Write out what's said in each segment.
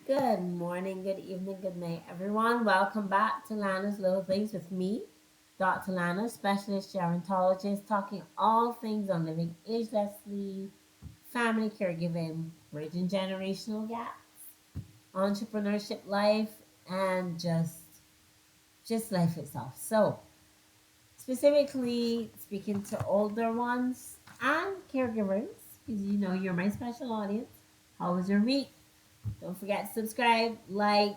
Good morning, good evening, good night, everyone. Welcome back to Lana's Little Things with me, Dr. Lana, specialist gerontologist, talking all things on living agelessly, family caregiving, bridging generational gaps, entrepreneurship life, and just life itself. So, specifically speaking to older ones and caregivers, because you're my special audience. How was your week? Don't forget to subscribe, like,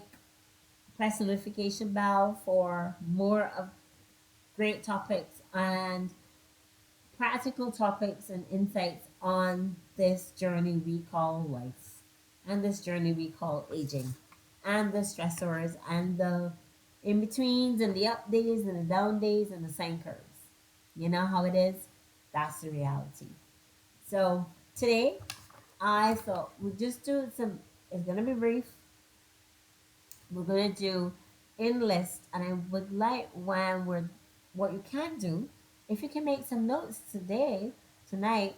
press the notification bell for more of great topics and practical topics and insights on this journey we call life and this journey we call aging and the stressors and the in betweens and the up days and the down days and the sine curves. You know how it is? That's the reality. So today I thought we'd just do some, it's going to be brief. We're going to do enlist, and I would like when we're what you can do, if you can make some notes today, tonight,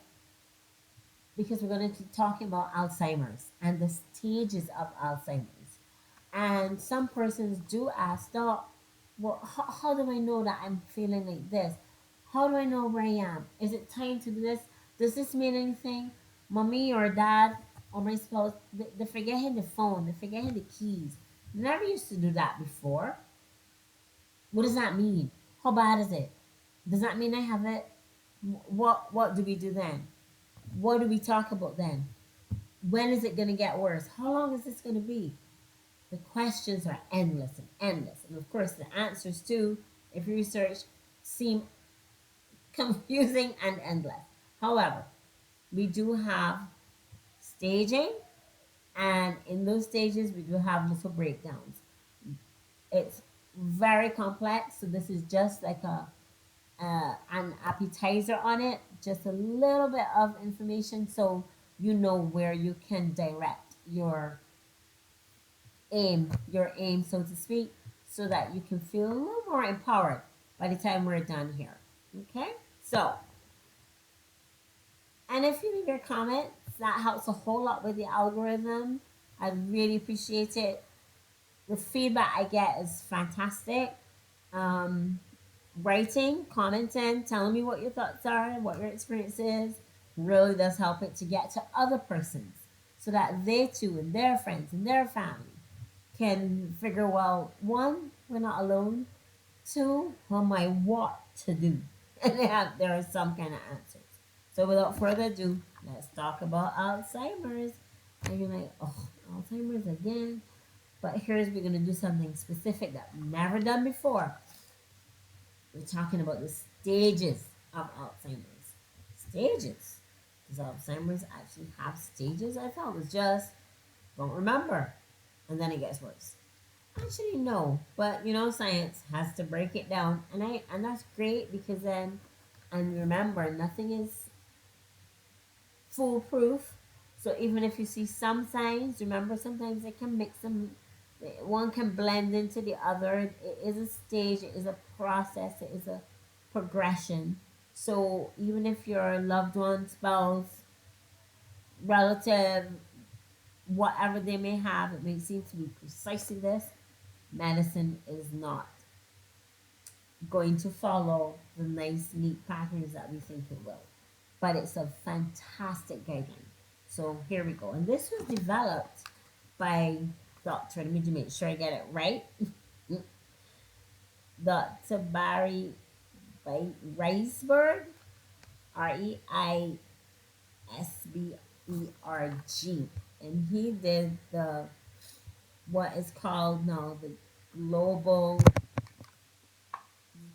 because we're going to be talking about Alzheimer's and the stages of Alzheimer's. And some persons do ask, Doc, well, how do I know that I'm feeling like this? How do I know where I am? Is it time to do this? Does this mean anything? Mommy or dad or my spouse, they're forgetting the phone, they're forgetting the keys. They never used to do that before. What does that mean? How bad is it? Does that mean I have it? What do we do then? What do we talk about then? When is it going to get worse? How long is this going to be? The questions are endless and endless. And of course, the answers too, if you research, seem confusing and endless. However, we do have staging, and in those stages, we do have little breakdowns. It's very complex, so this is just like an appetizer on it, just a little bit of information so you know where you can direct your aim, so to speak, so that you can feel a little more empowered by the time we're done here. Okay? So, and if you leave your comments, that helps a whole lot with the algorithm. I really appreciate it. The feedback I get is fantastic. Um, Writing, commenting, telling me what your thoughts are, what your experience is, really does help it to get to other persons so that they too and their friends and their family can figure, well, one, we're not alone. Two, oh my, what to do. And there are some kind of answers. So without further ado, let's talk about Alzheimer's. And you're like, oh, Alzheimer's again. But here's we're gonna do something specific that we've never done before. We're talking about the stages of Alzheimer's. Stages. Does Alzheimer's actually have stages? I thought it was just don't remember, and then it gets worse. Actually, no, but science has to break it down, and that's great because then, and remember, nothing is foolproof. So even if you see some signs, remember sometimes it can mix them. One can blend into the other. It is a stage. It is a process. It is a progression. So even if your loved one, spouse, relative, whatever they may have, it may seem to be precisely this. Medicine is not going to follow the nice, neat patterns that we think it will. But it's a fantastic guideline. So here we go. And this was developed by Dr. Let me just make sure I get it right. Dr. Barry Reisberg, Reisberg. And he did the what is called now the Global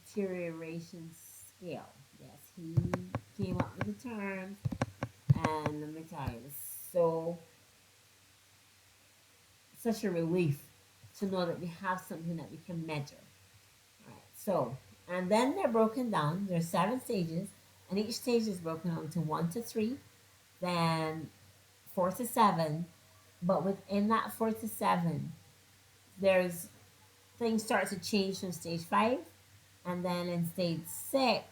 Deterioration Scale. Yes, he came up with the term, and let me tell you, it's such a relief to know that we have something that we can measure. All right, so and then they're broken down. There's 7 stages, and each stage is broken down to 1 to 3, then 4 to 7. But within that 4 to 7, there's things start to change from stage 5, and then in stage 6,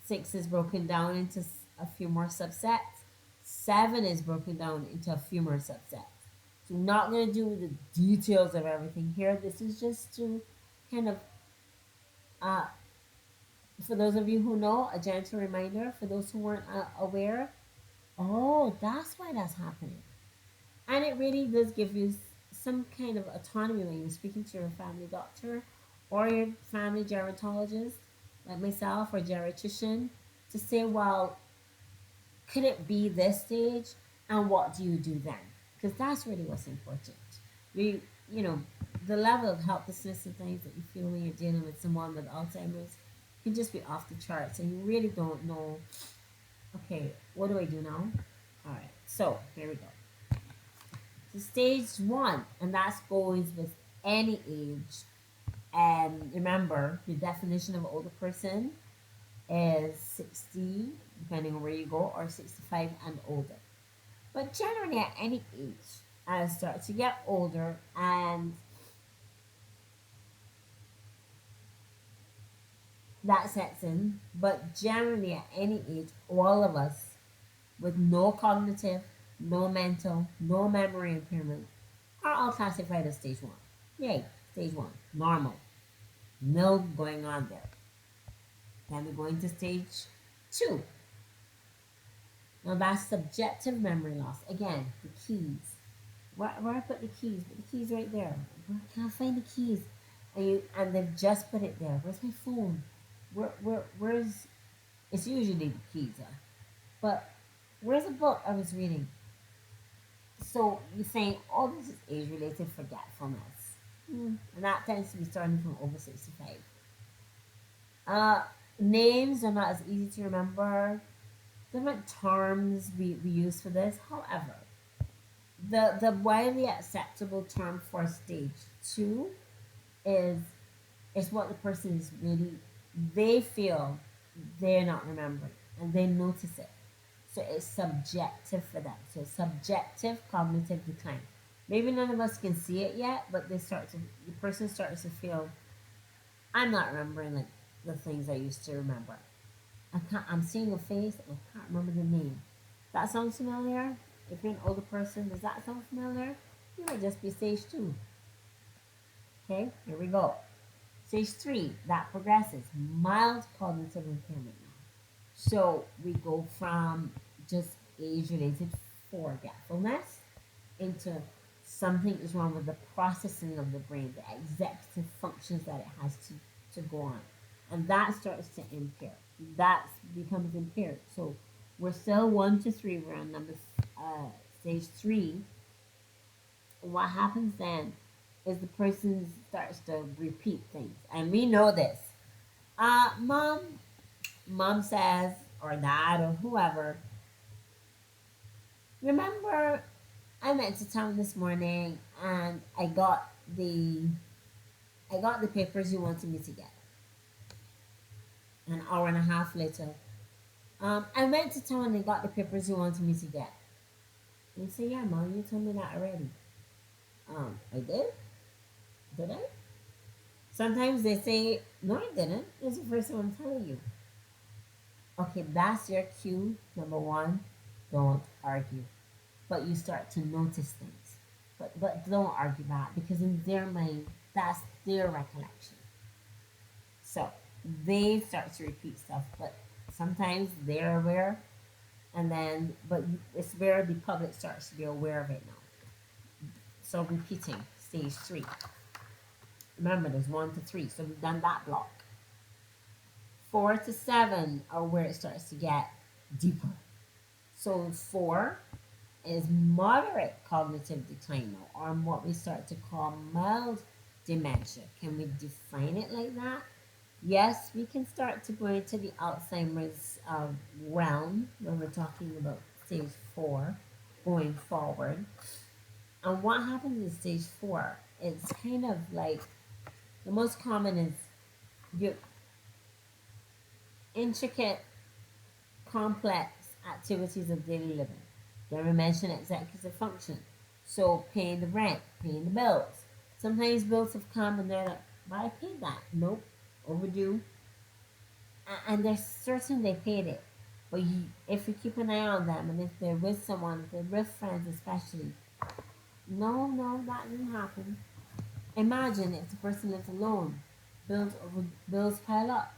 6 is broken down into a few more subsets. 7 is broken down into a few more subsets. So I'm not going to do the details of everything here. This is just to kind of, uh, for those of you who know, a gentle reminder. For those who weren't aware, oh, that's why that's happening. And it really does give you some kind of autonomy when you're speaking to your family doctor or your family gerontologist, like myself, or geriatrician, to say, well, could it be this stage? And what do you do then? Because that's really what's important. We, you know, the level of helplessness and things that you feel when you're dealing with someone with Alzheimer's can just be off the charts, and you really don't know, okay, what do I do now? All right, so here we go. So stage one, and that goes with any age. And remember, the definition of an older person is 60, depending on where you go, or 65 and older. But generally, at any age, I start to get older, and that sets in. But generally, at any age, all of us with no cognitive, no mental, no memory impairment are all classified as stage one. Yay, stage one, normal, no going on there. Then we're going to stage two. Now that's subjective memory loss. Again, the keys. Where I put the keys? Put the keys right there. Where can I find the keys? And they've just put it there. Where's my phone? Where's it's usually the keys, but where's the book I was reading? So you're saying all this is age related forgetfulness. And that tends to be starting from over 65. Uh Names are not as easy to remember. Different terms we use for this. However, the widely acceptable term for stage two is what the person is really, they feel they're not remembering and they notice it. So it's subjective for them. So subjective cognitive decline. Maybe none of us can see it yet, but the person starts to feel, I'm not remembering like the things I used to remember. I'm seeing a face and I can't remember the name. That sounds familiar? If you're an older person, does that sound familiar? You might just be stage two. Okay, here we go. Stage three, that progresses. Mild cognitive impairment now. So we go from just age related forgetfulness into something is wrong with the processing of the brain, the executive functions that it has to go on. And that starts to impair. That becomes impaired. So we're still one to three. We're on stage three. What happens then is the person starts to repeat things. And we know this. Mom says, or dad, or whoever, remember I went to town this morning and the I got the papers you wanted me to get. An hour and a half later, I went to town and got the papers you wanted me to get. And you say, yeah, mom, you told me that already. I did? Did I? Sometimes they say, no, I didn't. It's the first time I'm telling you. Okay, that's your cue. Number one, don't argue. But you start to notice things. But don't argue back because in their mind, that's their recollection. So they start to repeat stuff, but sometimes they're aware, and then but it's where the public starts to be aware of it now. So repeating, stage three. Remember, there's one to three, so we've done that block. 4 to 7 are where it starts to get deeper. So 4 is moderate cognitive decline now, or what we start to call mild dementia. Can we define it like that? Yes, we can start to go into the Alzheimer's realm when we're talking about stage 4 going forward. And what happens in stage 4? It's kind of like the most common is your intricate, complex activities of daily living. Then we mentioned executive function. So paying the rent, paying the bills. Sometimes bills have come and they're like, but I paid that. Nope, overdue. And they're certain they paid it. But if you keep an eye on them and if they're with someone, if they're with friends especially, No, no, that didn't happen. Imagine if the person lives alone, bills pile up.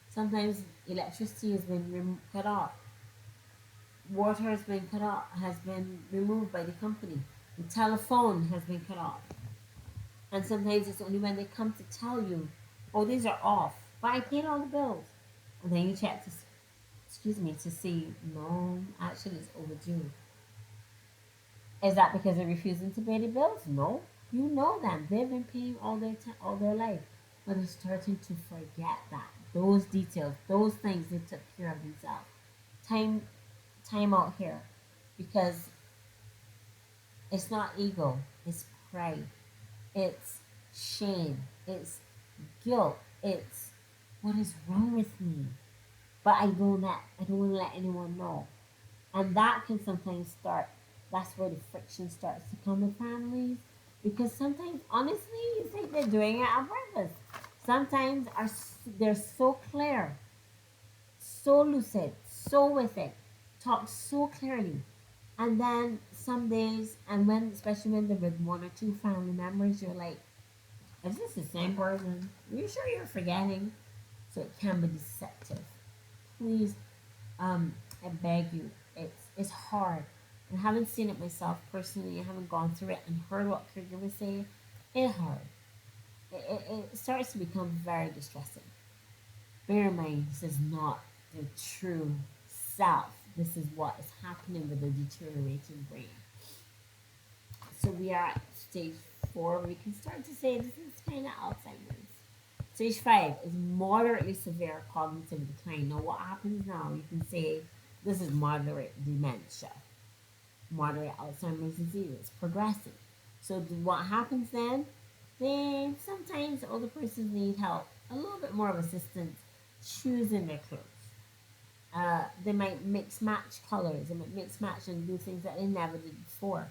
Sometimes electricity has been cut off, water has been cut off, has been removed by the company, the telephone has been cut off, and sometimes it's only when they come to tell you, "Oh, these are off," but I paid all the bills, and then you check to, excuse me, to see, no, actually it's overdue. Is that because they're refusing to pay the bills? No. You know them. They've been paying all their life. But they're starting to forget that. Those details, those things they took care of themselves. Time time out here. Because it's not ego, it's pride. It's shame. It's guilt. It's what is wrong with me. But I don't want to let anyone know. And that can sometimes start, that's where the friction starts to come with families. Because sometimes, honestly, you think they're doing it on purpose. Sometimes they're so clear, so lucid, so with it, talk so clearly. And then some days, and when, especially when they're with one or two family members, you're like, is this the same person? Are you sure you're forgetting? So it can be deceptive. Please, I beg you, it's hard. And I haven't seen it myself personally. I haven't gone through it and heard what caregivers say. It's hard. It starts to become very distressing. Bear in mind, this is not the true self. This is what is happening with the deteriorating brain. So we are at stage 4. We can start to say this is kind of Alzheimer's. Stage 5 is moderately severe cognitive decline. Now, what happens now? You can say this is moderate dementia, moderate Alzheimer's disease. It's progressing. So, what happens then? Then sometimes older persons need help, a little bit more of assistance choosing their clothes. They might mix match colors. They might mix match and do things that they never did before.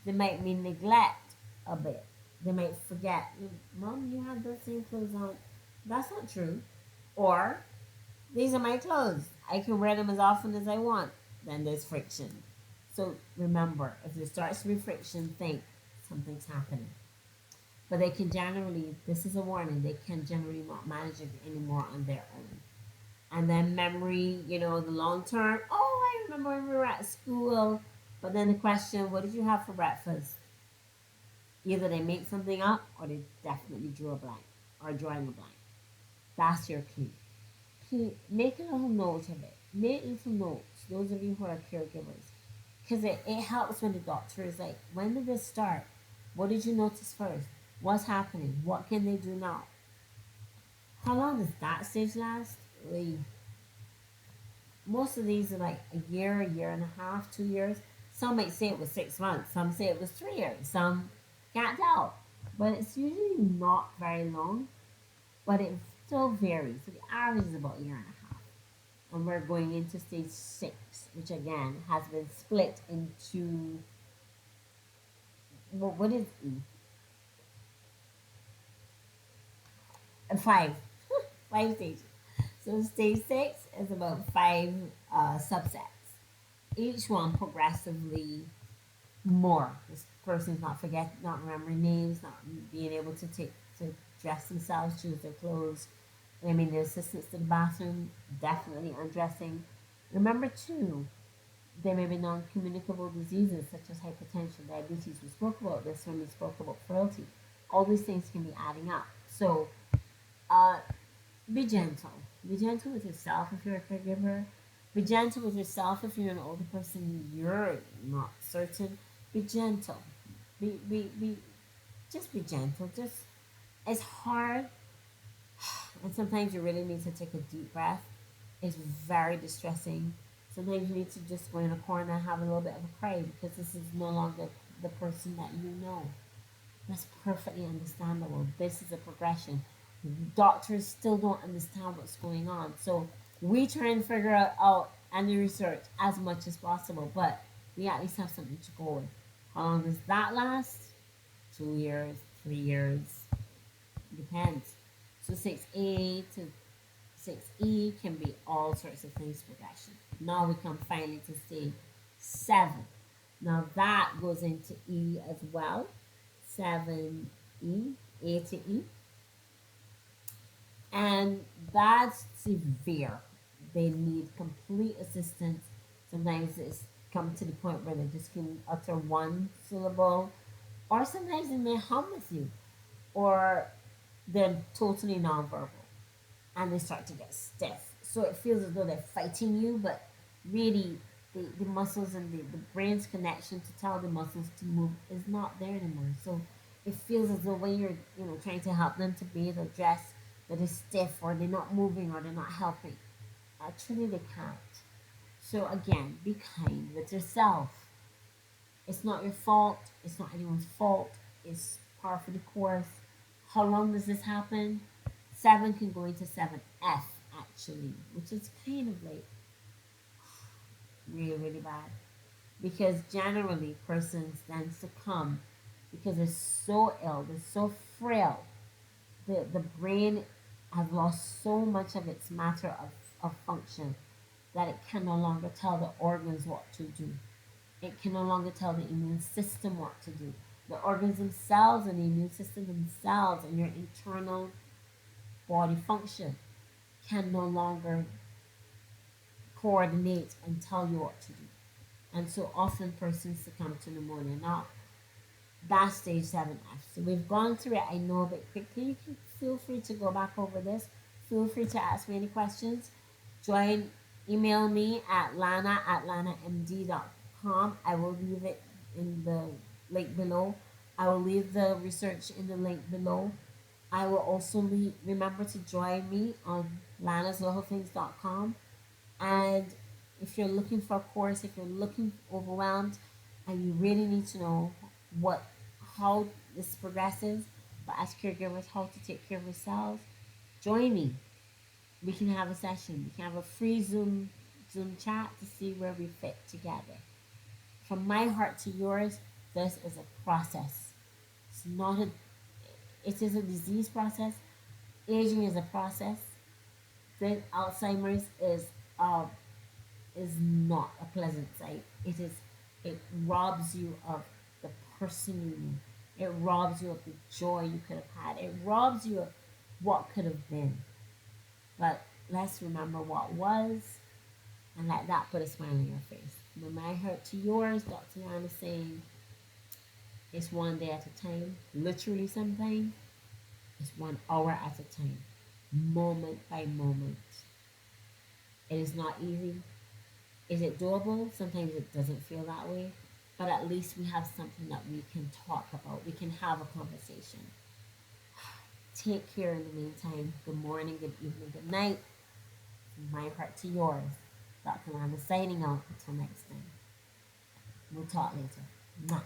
They might be neglect a bit. They might forget, Mom, you had those same clothes on. That's not true. Or, these are my clothes. I can wear them as often as I want. Then there's friction. So remember, if there starts to be friction, think something's happening. But they can generally, this is a warning, they can generally not manage it anymore on their own. And then memory, the long term. Oh, I remember when we were at school. But then the question, what did you have for breakfast? Either they make something up or they definitely drew a blank or drawing a blank. That's your clue. Make a little note of it. Make little notes, those of you who are caregivers. Because it helps when the doctor is like, when did this start? What did you notice first? What's happening? What can they do now? How long does that stage last? Most of these are like a year and a half, 2 years. Some might say it was 6 months. Some say it was 3 years. Some can't tell. But it's usually not very long. But it still varies. So the average is about a year and a half. And we're going into stage 6, which again has been split into what is E? Five. 5 stages. So stage 6 is about 5 subsets. Each one progressively more. This person's not remembering names, not being able to dress themselves, choose their clothes. I mean, the assistance to the bathroom, definitely undressing. Remember too, there may be non-communicable diseases such as hypertension, diabetes. We spoke about this when we spoke about frailty. All these things can be adding up. So, uh, be gentle. Be gentle with yourself if you're a caregiver. Be gentle with yourself if you're an older person. You're not certain. Be gentle. Be just be gentle. Just it's hard, and sometimes you really need to take a deep breath. It's very distressing. Sometimes you need to just go in a corner and have a little bit of a cry because this is no longer the person that you know. That's perfectly understandable. This is a progression. Doctors still don't understand what's going on. So we try and figure out and research as much as possible, but we at least have something to go with. How long does that last? 2 years, 3 years, depends. So 6A to 6E can be all sorts of things progression. Now we come finally to stage 7. Now that goes into E as well. 7E, A to E. And that's severe. They need complete assistance. Sometimes it's come to the point where they just can utter one syllable, or sometimes they may hum with you, or they're totally nonverbal and they start to get stiff. So it feels as though they're fighting you, but really the muscles and the brain's connection to tell the muscles to move is not there anymore. So it feels as though when you're trying to help them to bathe or dress, that is stiff or they're not moving or they're not helping. Actually, they can't. So again, be kind with yourself. It's not your fault. It's not anyone's fault. It's par for the course. How long does this happen? 7 can go into 7F actually, which is kind of like really, really bad. Because generally persons then succumb because they're so ill, they're so frail. The brain has lost so much of its matter of function that it can no longer tell the organs what to do. It can no longer tell the immune system what to do. The organs themselves and the immune system themselves and your internal body function can no longer coordinate and tell you what to do. And so often persons succumb to pneumonia. Now, that's stage 7F. So we've gone through it, I know, a bit quickly. You can feel free to go back over this. Feel free to ask me any questions. Join, email me at lana@lanamd.com. I will leave it in the link below. I will leave the research in the link below. I will also remember to join me on lanaslittlethings.com. And if you're looking for a course, if you're looking overwhelmed, and you really need to know what how this progresses, but as caregivers, how to take care of yourselves, join me. We can have a session. We can have a free Zoom chat to see where we fit together. From my heart to yours, this is a process. It's not a it is a disease process. Aging is a process. Then Alzheimer's uh, is not a pleasant sight. It robs you of the person you knew. It robs you of the joy you could have had. It robs you of what could have been. But let's remember what was and let that put a smile on your face. From my heart to yours, Dr. Yan is saying it's one day at a time. Literally sometimes it's 1 hour at a time. Moment by moment. It is not easy. Is it doable? Sometimes it doesn't feel that way, but at least we have something that we can talk about. We can have a conversation. Take care in the meantime. Good morning, good evening, good night. From my heart to yours. Dr. Lana signing out. Until next time. We'll talk later. Mwah.